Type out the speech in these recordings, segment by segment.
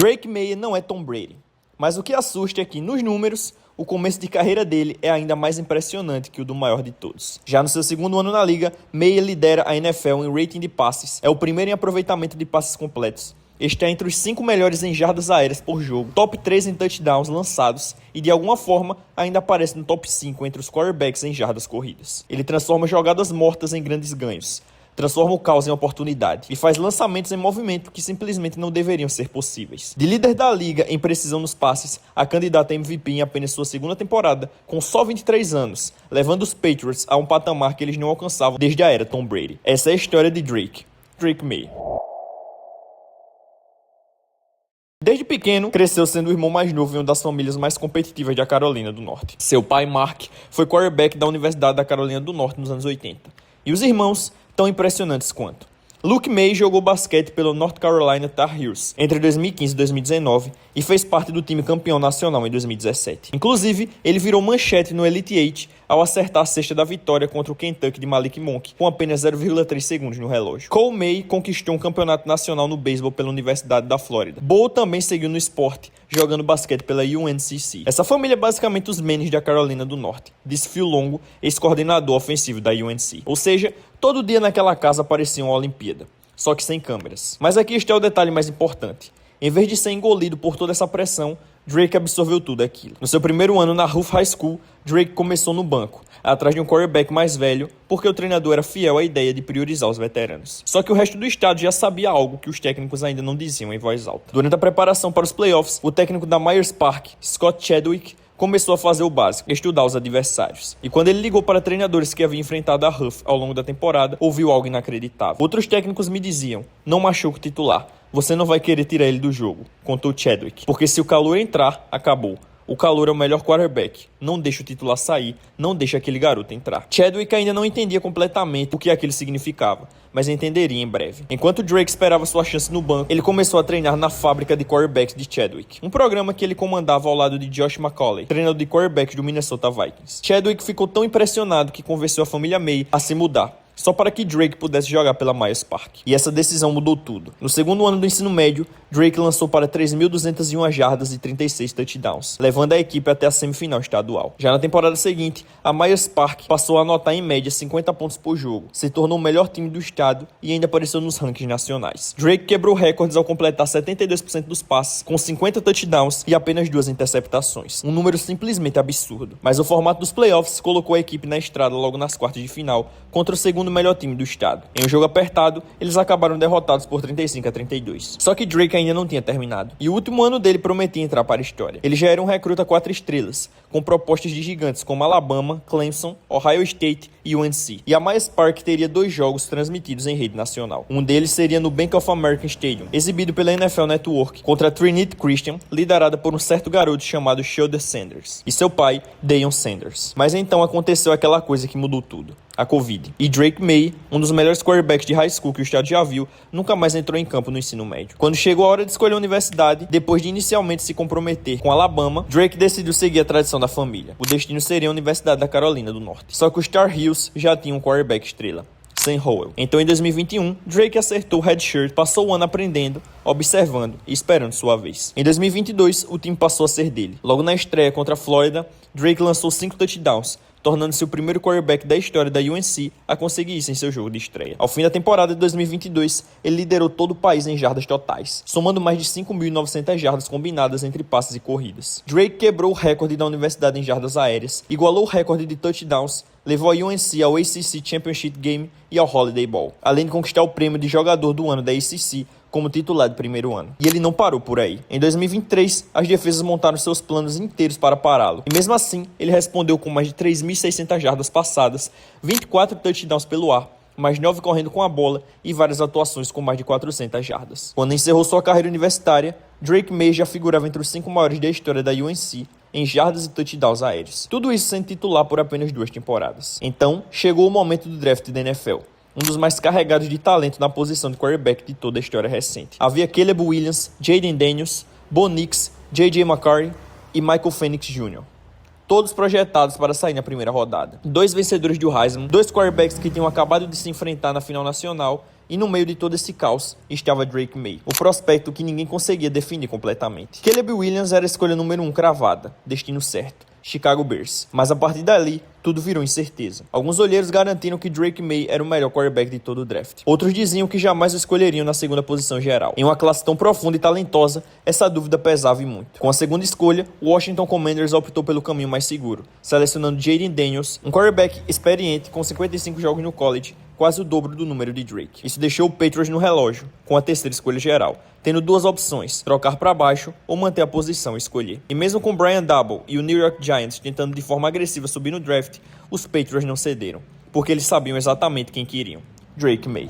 Drake Maye não é Tom Brady, mas o que assusta é que, nos números, o começo de carreira dele é ainda mais impressionante que o do maior de todos. Já no seu segundo ano na liga, Maye lidera a NFL em rating de passes, é o primeiro em aproveitamento de passes completos. Está entre os 5 melhores em jardas aéreas por jogo, top 3 em touchdowns lançados e, de alguma forma, ainda aparece no top 5 entre os quarterbacks em jardas corridas. Ele transforma jogadas mortas em grandes ganhos, transforma o caos em oportunidade e faz lançamentos em movimento que simplesmente não deveriam ser possíveis. De líder da liga em precisão nos passes, a candidata a MVP em apenas sua segunda temporada, com só 23 anos, levando os Patriots a um patamar que eles não alcançavam desde a era Tom Brady. Essa é a história de Drake Maye. Desde pequeno, cresceu sendo o irmão mais novo em uma das famílias mais competitivas da Carolina do Norte. Seu pai, Mark, foi quarterback da Universidade da Carolina do Norte nos anos 80. E os irmãos, tão impressionantes quanto. Luke Maye jogou basquete pelo North Carolina Tar Heels entre 2015 e 2019 e fez parte do time campeão nacional em 2017. Inclusive, ele virou manchete no Elite Eight ao acertar a cesta da vitória contra o Kentucky de Malik Monk com apenas 0,3 segundos no relógio. Cole Maye conquistou um campeonato nacional no beisebol pela Universidade da Flórida. Bo também seguiu no esporte, jogando basquete pela UNCC. Essa família é basicamente os Manning da Carolina do Norte, disse Phil Longo, ex-coordenador ofensivo da UNC. Ou seja, todo dia naquela casa parecia uma Olimpíada, só que sem câmeras. Mas aqui está o detalhe mais importante. Em vez de ser engolido por toda essa pressão, Drake absorveu tudo aquilo. No seu primeiro ano na Ruff High School, Drake começou no banco, atrás de um quarterback mais velho, porque o treinador era fiel à ideia de priorizar os veteranos. Só que o resto do estado já sabia algo que os técnicos ainda não diziam em voz alta. Durante a preparação para os playoffs, o técnico da Myers Park, Scott Chadwick, começou a fazer o básico, estudar os adversários. E quando ele ligou para treinadores que haviam enfrentado a Huff ao longo da temporada, ouviu algo inacreditável. Outros técnicos me diziam, não machuca o titular, você não vai querer tirar ele do jogo, contou Chadwick. Porque se o calor entrar, acabou. O calor é o melhor quarterback. Não deixa o titular sair, não deixa aquele garoto entrar. Chadwick ainda não entendia completamente o que aquilo significava, mas entenderia em breve. Enquanto Drake esperava sua chance no banco, ele começou a treinar na fábrica de quarterbacks de Chadwick, um programa que ele comandava ao lado de Josh McCauley, treinador de quarterbacks do Minnesota Vikings. Chadwick ficou tão impressionado que convenceu a família Maye a se mudar, só para que Drake pudesse jogar pela Myers Park. E essa decisão mudou tudo. No segundo ano do ensino médio, Drake lançou para 3.201 jardas e 36 touchdowns, levando a equipe até a semifinal estadual. Já na temporada seguinte, a Myers Park passou a anotar em média 50 pontos por jogo, se tornou o melhor time do estado e ainda apareceu nos rankings nacionais. Drake quebrou recordes ao completar 72% dos passes, com 50 touchdowns e apenas 2 interceptações. Um número simplesmente absurdo. Mas o formato dos playoffs colocou a equipe na estrada logo nas quartas de final, contra o segundo melhor time do estado. Em um jogo apertado, eles acabaram derrotados por 35-32. Só que Drake ainda não tinha terminado. E o último ano dele prometia entrar para a história. Ele já era um recruta 4 estrelas, com propostas de gigantes como Alabama, Clemson, Ohio State e UNC. E a Myers Park teria 2 jogos transmitidos em rede nacional. Um deles seria no Bank of America Stadium, exibido pela NFL Network, contra a Trinity Christian, liderada por um certo garoto chamado Sheldon Sanders, e seu pai, Deion Sanders. Mas então aconteceu aquela coisa que mudou tudo. A Covid. E Drake Maye, um dos melhores quarterbacks de high school que o estado já viu, nunca mais entrou em campo no ensino médio. Quando chegou a hora de escolher a universidade, depois de inicialmente se comprometer com Alabama, Drake decidiu seguir a tradição da família. O destino seria a Universidade da Carolina do Norte. Só que os Tar Heels já tinham um quarterback estrela, Sam Howell. Então, em 2021, Drake acertou o redshirt, passou o ano aprendendo, observando e esperando sua vez. Em 2022, o time passou a ser dele. Logo na estreia contra a Flórida, Drake lançou 5 touchdowns, tornando-se o primeiro quarterback da história da UNC a conseguir isso em seu jogo de estreia. Ao fim da temporada de 2022, ele liderou todo o país em jardas totais, somando mais de 5.900 jardas combinadas entre passes e corridas. Drake quebrou o recorde da universidade em jardas aéreas, igualou o recorde de touchdowns, levou a UNC ao ACC Championship Game e ao Holiday Bowl, além de conquistar o prêmio de jogador do ano da ACC como titular de primeiro ano. E ele não parou por aí. Em 2023, as defesas montaram seus planos inteiros para pará-lo. E mesmo assim, ele respondeu com mais de 3.600 jardas passadas, 24 touchdowns pelo ar, mais 9 correndo com a bola e várias atuações com mais de 400 jardas. Quando encerrou sua carreira universitária, Drake Maye já figurava entre os 5 maiores da história da UNC em jardas e touchdowns aéreos. Tudo isso sendo titular por apenas 2 temporadas. Então, chegou o momento do draft da NFL. Um dos mais carregados de talento na posição de quarterback de toda a história recente. Havia Caleb Williams, Jayden Daniels, Bo Nix, J.J. McCarthy e Michael Penix Jr., todos projetados para sair na primeira rodada. 2 vencedores do Heisman, 2 quarterbacks que tinham acabado de se enfrentar na final nacional E no meio de todo esse caos estava Drake Maye, o prospecto que ninguém conseguia definir completamente. Caleb Williams era a escolha número 1 cravada, destino certo, Chicago Bears. Mas a partir dali, tudo virou incerteza. Alguns olheiros garantiram que Drake Maye era o melhor quarterback de todo o draft. Outros diziam que jamais o escolheriam na segunda posição geral. Em uma classe tão profunda e talentosa, essa dúvida pesava e muito. Com a segunda escolha, o Washington Commanders optou pelo caminho mais seguro, selecionando Jayden Daniels, um quarterback experiente com 55 jogos no college, quase o dobro do número de Drake. Isso deixou o Patriots no relógio, com a terceira escolha geral, tendo duas opções, trocar para baixo ou manter a posição e escolher. E mesmo com Brian Daboll e o New York Giants tentando de forma agressiva subir no draft, os Patriots não cederam, porque eles sabiam exatamente quem queriam: Drake Maye.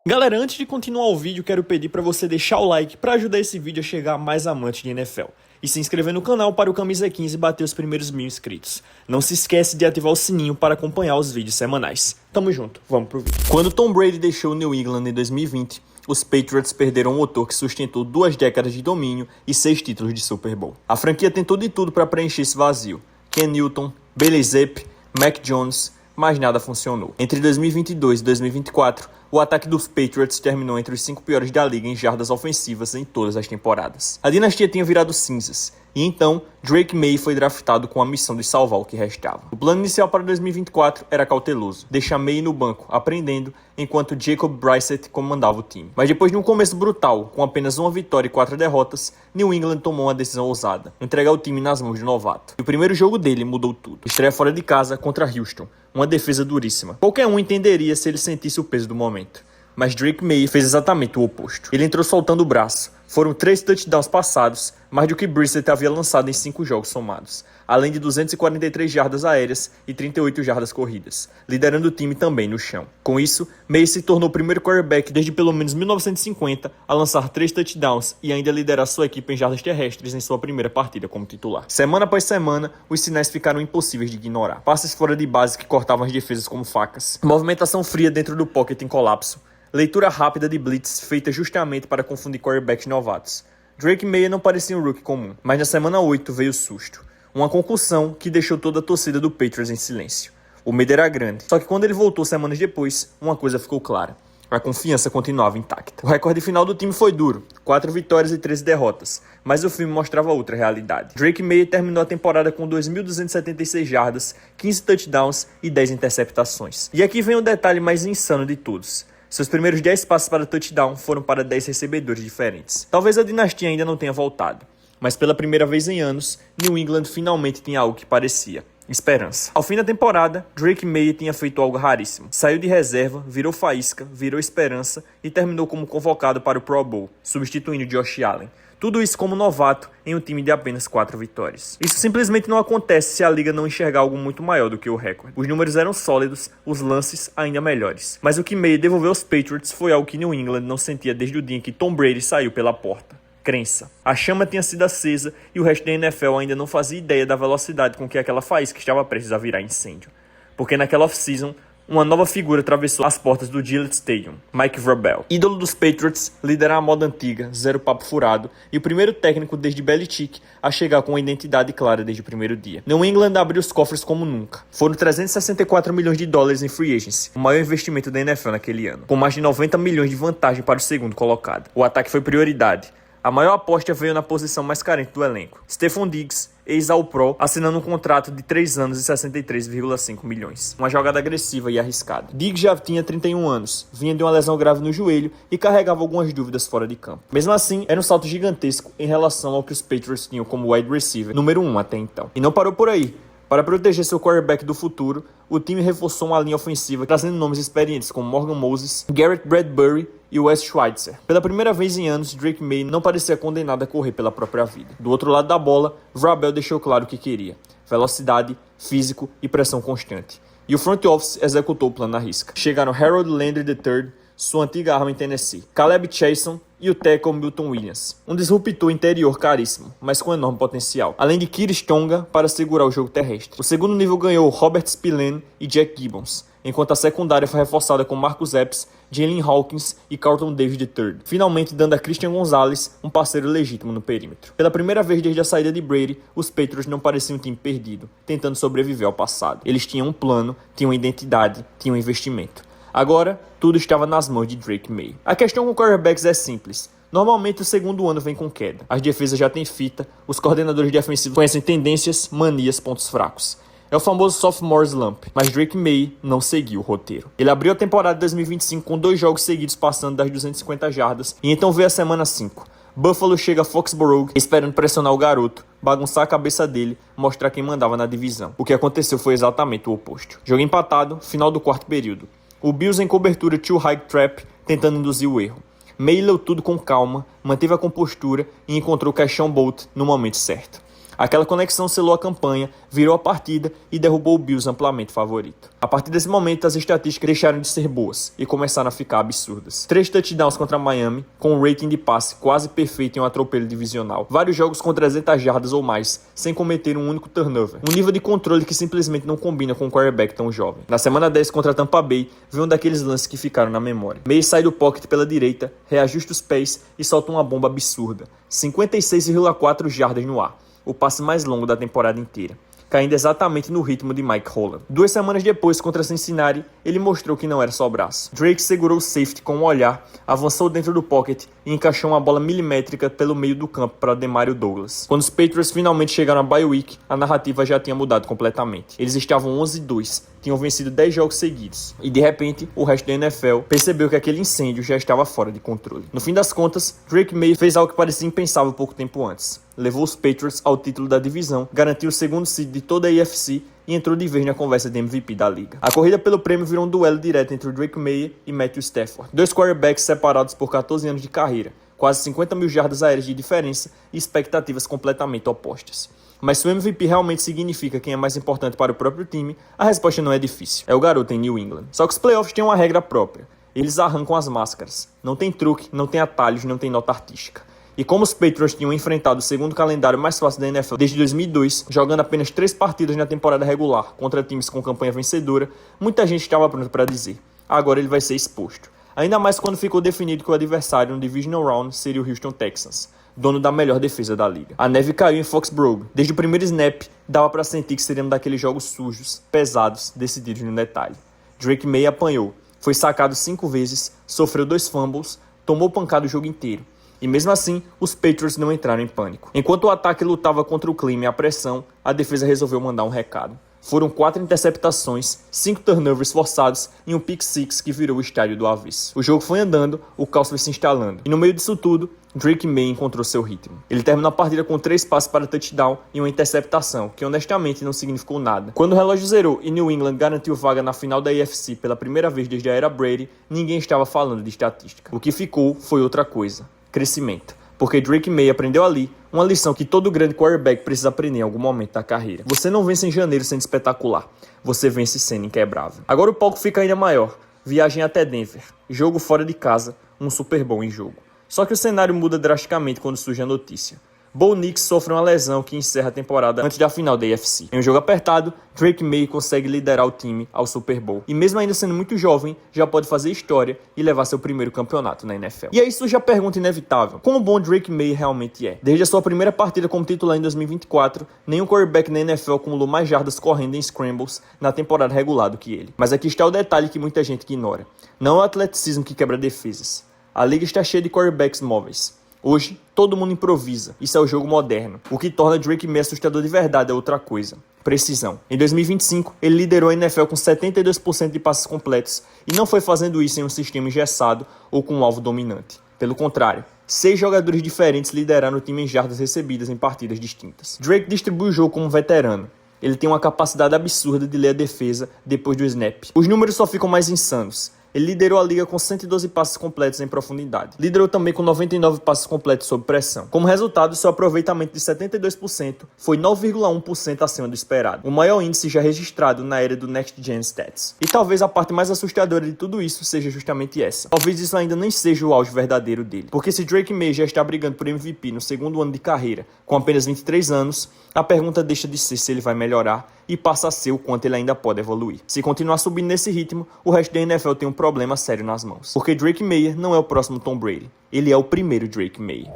Galera, antes de continuar o vídeo, quero pedir para você deixar o like para ajudar esse vídeo a chegar a mais amantes de NFL. E se inscrever no canal para o Camisa 15 bater os primeiros 1000 inscritos. Não se esquece de ativar o sininho para acompanhar os vídeos semanais. Tamo junto, vamos pro vídeo. Quando Tom Brady deixou o New England em 2020, os Patriots perderam um motor que sustentou 2 décadas de domínio e 6 títulos de Super Bowl. A franquia tentou de tudo para preencher esse vazio. Ken Newton, Bailey Zappe, Mac Jones, mas nada funcionou. Entre 2022 e 2024, o ataque dos Patriots terminou entre os 5 piores da liga em jardas ofensivas em todas as temporadas. A dinastia tinha virado cinzas, e então Drake Maye foi draftado com a missão de salvar o que restava. O plano inicial para 2024 era cauteloso, deixar Maye no banco, aprendendo, enquanto Jacob Brissett comandava o time. Mas depois de um começo brutal, com apenas 1 vitória e 4 derrotas, New England tomou uma decisão ousada: entregar o time nas mãos do novato. E o primeiro jogo dele mudou tudo. Estreia fora de casa contra Houston, uma defesa duríssima. Qualquer um entenderia se ele sentisse o peso do momento. Mas Drake Maye fez exatamente o oposto. Ele entrou soltando o braço. Foram 3 touchdowns passados, mais do que Brissett havia lançado em 5 jogos somados, além de 243 jardas aéreas e 38 jardas corridas, liderando o time também no chão. Com isso, Maye se tornou o primeiro quarterback desde pelo menos 1950 a lançar 3 touchdowns e ainda liderar sua equipe em jardas terrestres em sua primeira partida como titular. Semana após semana, os sinais ficaram impossíveis de ignorar. Passes fora de base que cortavam as defesas como facas, movimentação fria dentro do pocket em colapso, leitura rápida de blitz feita justamente para confundir quarterbacks novatos. Drake Maye não parecia um rookie comum, mas na semana 8 veio o susto. Uma concussão que deixou toda a torcida do Patriots em silêncio. O medo era grande, só que quando ele voltou semanas depois, uma coisa ficou clara: a confiança continuava intacta. O recorde final do time foi duro, 4 vitórias e 13 derrotas, mas o filme mostrava outra realidade. Drake Maye terminou a temporada com 2.276 jardas, 15 touchdowns e 10 interceptações. E aqui vem o detalhe mais insano de todos: seus primeiros 10 passes para touchdown foram para 10 recebedores diferentes. Talvez a dinastia ainda não tenha voltado, mas pela primeira vez em anos, New England finalmente tinha algo que parecia esperança. Ao fim da temporada, Drake Maye tinha feito algo raríssimo. Saiu de reserva, virou faísca, virou esperança e terminou como convocado para o Pro Bowl, substituindo Josh Allen. Tudo isso como novato em um time de apenas 4 vitórias. Isso simplesmente não acontece se a liga não enxergar algo muito maior do que o recorde. Os números eram sólidos, os lances ainda melhores. Mas o que Maye devolveu aos Patriots foi algo que New England não sentia desde o dia em que Tom Brady saiu pela porta: crença. A chama tinha sido acesa e o resto da NFL ainda não fazia ideia da velocidade com que aquela faísca estava prestes a virar incêndio. Porque naquela off-season, uma nova figura atravessou as portas do Gillette Stadium: Mike Vrabel. Ídolo dos Patriots, liderar a moda antiga, zero papo furado, e o primeiro técnico desde Belichick a chegar com uma identidade clara desde o primeiro dia. New England abriu os cofres como nunca. Foram 364 milhões de dólares em free agency, o maior investimento da NFL naquele ano, com mais de 90 milhões de vantagem para o segundo colocado. O ataque foi prioridade. A maior aposta veio na posição mais carente do elenco: Stephon Diggs, ex-All-Pro, assinando um contrato de 3 anos e 63,5 milhões. Uma jogada agressiva e arriscada. Diggs já tinha 31 anos, vinha de uma lesão grave no joelho e carregava algumas dúvidas fora de campo. Mesmo assim, era um salto gigantesco em relação ao que os Patriots tinham como wide receiver número 1 até então. E não parou por aí. Para proteger seu quarterback do futuro, o time reforçou uma linha ofensiva trazendo nomes experientes como Morgan Moses, Garrett Bradbury e Wes Schweitzer. Pela primeira vez em anos, Drake Maye não parecia condenado a correr pela própria vida. Do outro lado da bola, Vrabel deixou claro o que queria: velocidade, físico e pressão constante. E o front office executou o plano à risca. Chegaram Harold Landry III, sua antiga arma em Tennessee, Caleb Chaisson e o tackle Milton Williams, um disruptor interior caríssimo, mas com enorme potencial, além de Kiris Tonga para segurar o jogo terrestre. O segundo nível ganhou Robert Spillane e Jack Gibbons, enquanto a secundária foi reforçada com Marcus Epps, Jalen Hawkins e Carlton Davis III, finalmente dando a Christian Gonzalez um parceiro legítimo no perímetro. Pela primeira vez desde a saída de Brady, os Patriots não pareciam um time perdido, tentando sobreviver ao passado. Eles tinham um plano, tinham identidade, tinham investimento. Agora, tudo estava nas mãos de Drake Maye. A questão com quarterbacks é simples. Normalmente o segundo ano vem com queda. As defesas já têm fita, os coordenadores defensivos conhecem tendências, manias, pontos fracos. É o famoso sophomore slump, mas Drake Maye não seguiu o roteiro. Ele abriu a temporada de 2025 com 2 jogos seguidos passando das 250 jardas, e então veio a semana 5. Buffalo chega a Foxborough esperando pressionar o garoto, bagunçar a cabeça dele, mostrar quem mandava na divisão. O que aconteceu foi exatamente o oposto. Jogo empatado, final do quarto período. O Bills em cobertura too high trap, tentando induzir o erro. Maye leu tudo com calma, manteve a compostura e encontrou Keyshawn Bolt no momento certo. Aquela conexão selou a campanha, virou a partida e derrubou o Bills amplamente favorito. A partir desse momento, as estatísticas deixaram de ser boas e começaram a ficar absurdas. 3 touchdowns contra Miami, com um rating de passe quase perfeito em um atropelo divisional. Vários jogos com 300 jardas ou mais, sem cometer um único turnover. Um nível de controle que simplesmente não combina com um quarterback tão jovem. Na semana 10 contra Tampa Bay, veio um daqueles lances que ficaram na memória. Maye sai do pocket pela direita, reajusta os pés e solta uma bomba absurda. 56,4 jardas no ar. O passe mais longo da temporada inteira, caindo exatamente no ritmo de Mike Holland. 2 semanas depois, contra Cincinnati, ele mostrou que não era só braço. Drake segurou o safety com um olhar, avançou dentro do pocket e encaixou uma bola milimétrica pelo meio do campo para Demario Douglas. Quando os Patriots finalmente chegaram à bye week, a narrativa já tinha mudado completamente. Eles estavam 11-2, tinham vencido 10 jogos seguidos, e de repente, o resto da NFL percebeu que aquele incêndio já estava fora de controle. No fim das contas, Drake Maye fez algo que parecia impensável pouco tempo antes. Levou os Patriots ao título da divisão, garantiu o segundo seed de toda a AFC e entrou de vez na conversa de MVP da liga. A corrida pelo prêmio virou um duelo direto entre o Drake Maye e Matthew Stafford. 2 quarterbacks separados por 14 anos de carreira, quase 50 mil jardas aéreas de diferença e expectativas completamente opostas. Mas se o MVP realmente significa quem é mais importante para o próprio time, a resposta não é difícil. É o garoto em New England. Só que os playoffs têm uma regra própria. Eles arrancam as máscaras. Não tem truque, não tem atalhos, não tem nota artística. E como os Patriots tinham enfrentado o segundo calendário mais fácil da NFL desde 2002, jogando apenas 3 partidas na temporada regular contra times com campanha vencedora, muita gente estava pronto para dizer: agora ele vai ser exposto. Ainda mais quando ficou definido que o adversário no Divisional Round seria o Houston Texans, dono da melhor defesa da liga. A neve caiu em Foxborough. Desde o primeiro snap, dava para sentir que seria um daqueles jogos sujos, pesados, decididos no detalhe. Drake Maye apanhou, foi sacado 5 vezes, sofreu 2 fumbles, tomou pancada o jogo inteiro. E mesmo assim, os Patriots não entraram em pânico. Enquanto o ataque lutava contra o clima e a pressão, a defesa resolveu mandar um recado. Foram 4 interceptações, 5 turnovers forçados e um pick six que virou o estádio do avesso. O jogo foi andando, o caos foi se instalando. E no meio disso tudo, Drake Maye encontrou seu ritmo. Ele terminou a partida com 3 passes para touchdown e uma interceptação, que honestamente não significou nada. Quando o relógio zerou e New England garantiu vaga na final da AFC pela primeira vez desde a era Brady, ninguém estava falando de estatística. O que ficou foi outra coisa: crescimento. Porque Drake Maye aprendeu ali uma lição que todo grande quarterback precisa aprender em algum momento da carreira. Você não vence em janeiro sendo espetacular, você vence sendo inquebrável. Agora o palco fica ainda maior. Viagem até Denver, jogo fora de casa, um Super Bowl em jogo. Só que o cenário muda drasticamente quando surge a notícia. Bo Nix sofre uma lesão que encerra a temporada antes da final da AFC. Em um jogo apertado, Drake Maye consegue liderar o time ao Super Bowl. E mesmo ainda sendo muito jovem, já pode fazer história e levar seu primeiro campeonato na NFL. E aí surge a pergunta inevitável: como bom Drake Maye realmente é? Desde a sua primeira partida como titular em 2024, nenhum quarterback na NFL acumulou mais jardas correndo em scrambles na temporada regular do que ele. Mas aqui está o detalhe que muita gente ignora. Não é o atleticismo que quebra defesas. A liga está cheia de quarterbacks móveis. Hoje, todo mundo improvisa. Isso é o jogo moderno. O que torna Drake Maye assustador de verdade é outra coisa: precisão. Em 2025, ele liderou a NFL com 72% de passes completos e não foi fazendo isso em um sistema engessado ou com um alvo dominante. Pelo contrário, 6 jogadores diferentes lideraram o time em jardas recebidas em partidas distintas. Drake distribui o jogo como um veterano. Ele tem uma capacidade absurda de ler a defesa depois do snap. Os números só ficam mais insanos. Ele liderou a liga com 112 passes completos em profundidade. Liderou também com 99 passes completos sob pressão. Como resultado, seu aproveitamento de 72% foi 9,1% acima do esperado, o maior índice já registrado na era do Next Gen Stats. E talvez a parte mais assustadora de tudo isso seja justamente essa. Talvez isso ainda nem seja o auge verdadeiro dele. Porque se Drake Maye já está brigando por MVP no segundo ano de carreira, com apenas 23 anos, a pergunta deixa de ser se ele vai melhorar e passa a ser o quanto ele ainda pode evoluir. Se continuar subindo nesse ritmo, o resto da NFL tem um problema sério nas mãos. Porque Drake Maye não é o próximo Tom Brady. Ele é o primeiro Drake Maye.